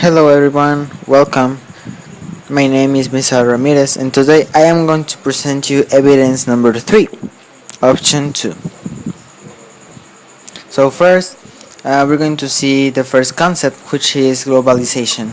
Hello everyone, welcome. My name is Misa Ramirez and today I am going to present you evidence number 3, option 2. So first, we're going to see the first concept, which is globalization.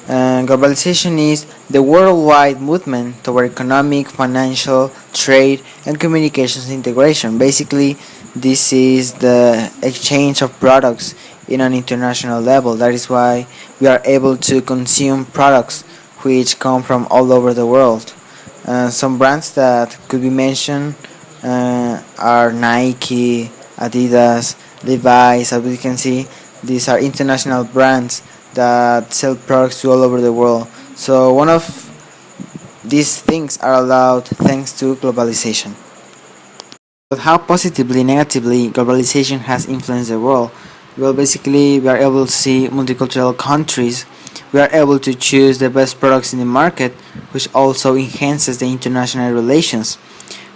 Globalization is the worldwide movement toward economic, financial, trade, and communications integration. Basically, this is the exchange of products in an international level. That is why we are able to consume products which come from all over the world. Some brands that could be mentioned are Nike, Adidas, Levi's. As we can see, these are international brands that sell products to all over the world. So one of these things are allowed thanks to globalization. But how positively, negatively globalization has influenced the world? Well, basically, we are able to see multicultural countries. We are able to choose the best products in the market, which also enhances the international relations.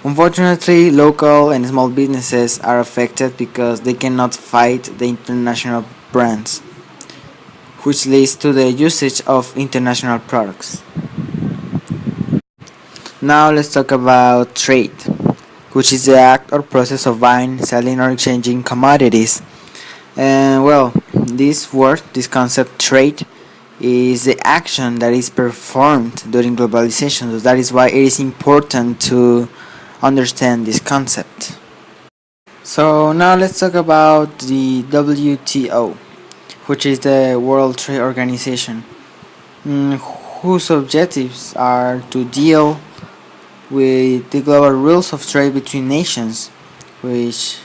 Unfortunately, local and small businesses are affected because they cannot fight the international brands, which leads to the usage of international products. Now let's talk about trade, which is the act or process of buying, selling, or exchanging commodities. And well, this concept trade, is the action that is performed during globalization. So that is why it is important to understand this concept. So now let's talk about the WTO, which is the World Trade Organization, whose objectives are to deal with the global rules of trade between nations, which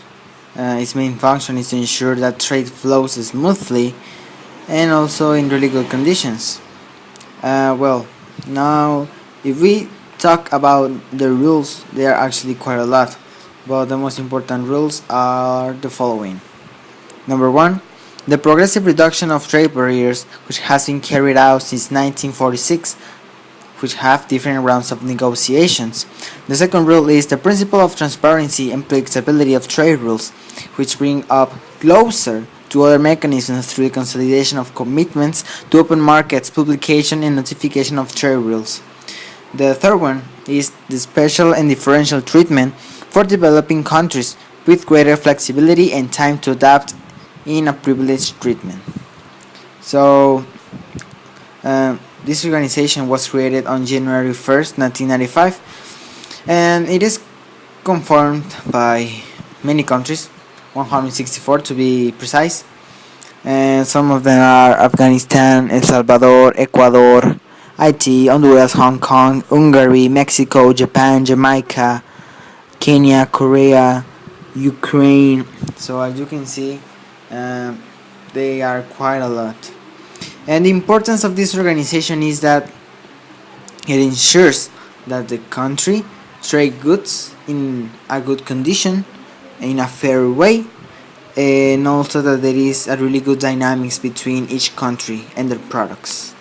its main function is to ensure that trade flows smoothly and also in really good conditions. Well, now if we talk about the rules, there are actually quite a lot, but the most important rules are the following. Number one, the progressive reduction of trade barriers, which has been carried out since 1946, which have different rounds of negotiations. The second rule is the principle of transparency and predictability of trade rules, which bring up closer to other mechanisms through the consolidation of commitments to open markets, publication and notification of trade rules. The third one is the special and differential treatment for developing countries with greater flexibility and time to adapt in a privileged treatment. So, this organization was created on January 1st, 1995, and it is confirmed by many countries, 164 to be precise, and some of them are Afghanistan, El Salvador, Ecuador, Haiti, Honduras, Hong Kong, Hungary, Mexico, Japan, Jamaica, Kenya, Korea, Ukraine. So as you can see, they are quite a lot. And the importance of this organization is that it ensures that the country trade goods in a good condition, in a fair way, and also that there is a really good dynamics between each country and their products.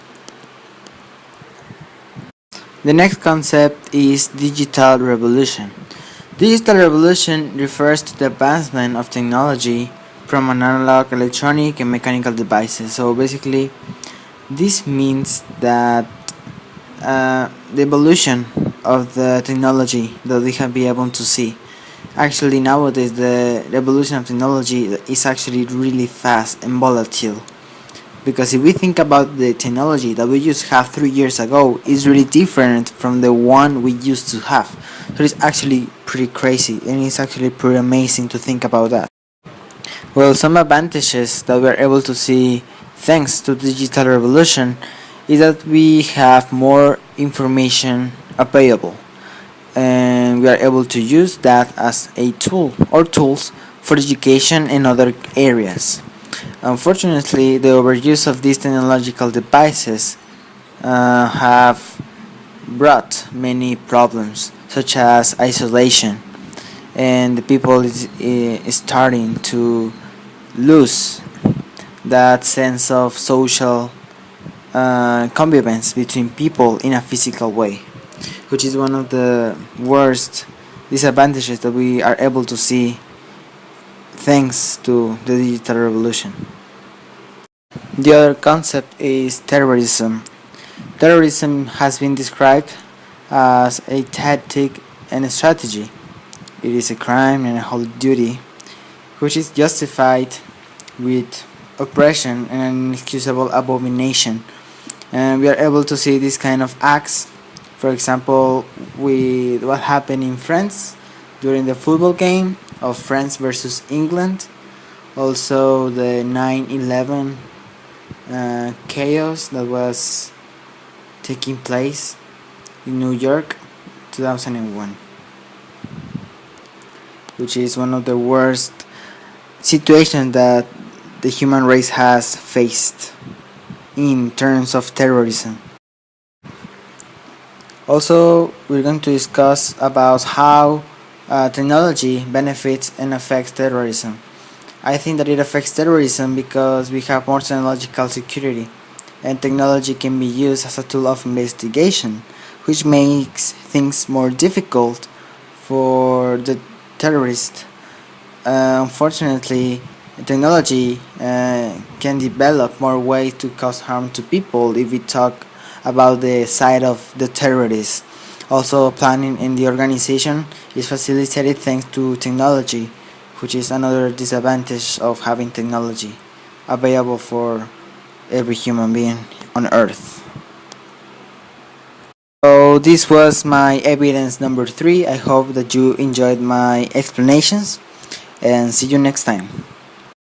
The next concept is digital revolution. Digital revolution refers to the advancement of technology from an analog, electronic, and mechanical devices. So basically, this means that the evolution of the technology that we have been able to see. Actually, nowadays the evolution of technology is actually really fast and volatile. Because if we think about the technology that we used to have 3 years ago, is really different from the one we used to have. So it's actually pretty crazy, and it's actually pretty amazing to think about that. Well, some advantages that we are able to see thanks to the digital revolution is that we have more information available, and we are able to use that as a tool or tools for education and other areas. Unfortunately, the overuse of these technological devices have brought many problems, such as isolation, and the people is starting to lose that sense of social convivence between people in a physical way, which is one of the worst disadvantages that we are able to see thanks to the digital revolution. The other concept is terrorism. Terrorism has been described as a tactic and a strategy. It is a crime and a whole duty which is justified with oppression and an inexcusable abomination. And we are able to see these kind of acts, for example, with what happened in France during the football game of France versus England, also the 9/11 chaos that was taking place in New York 2001, which is one of the worst situations that the human race has faced in terms of terrorism. Also, we're going to discuss about how technology benefits and affects terrorism. I think that it affects terrorism because we have more technological security, and technology can be used as a tool of investigation, which makes things more difficult for the terrorist. Unfortunately, technology can develop more ways to cause harm to people if we talk about the side of the terrorists. Also, planning in the organization is facilitated thanks to technology, which is another disadvantage of having technology available for every human being on earth. So this was my evidence number 3. I hope that you enjoyed my explanations and see you next time.